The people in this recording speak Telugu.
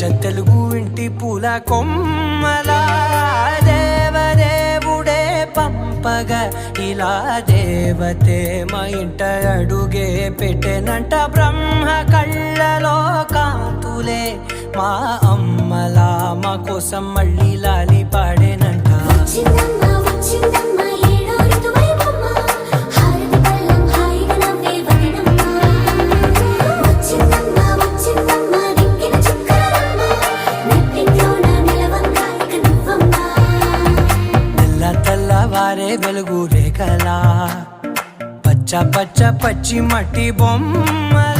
తెలుగు ఇంటి పూల కొమ్మలా దేవదేవుడే పంపగా ఇలా దేవతే మా ఇంట అడుగే పెట్టెనంట బ్రహ్మ కళ్ళలో కాంతులే మా అమ్మలా మా కోసం మళ్ళీ లాలి పాడేనంట వారే వెలుగు రేఖలా పచ్చ పచ్చి మట్టి బొమ్మ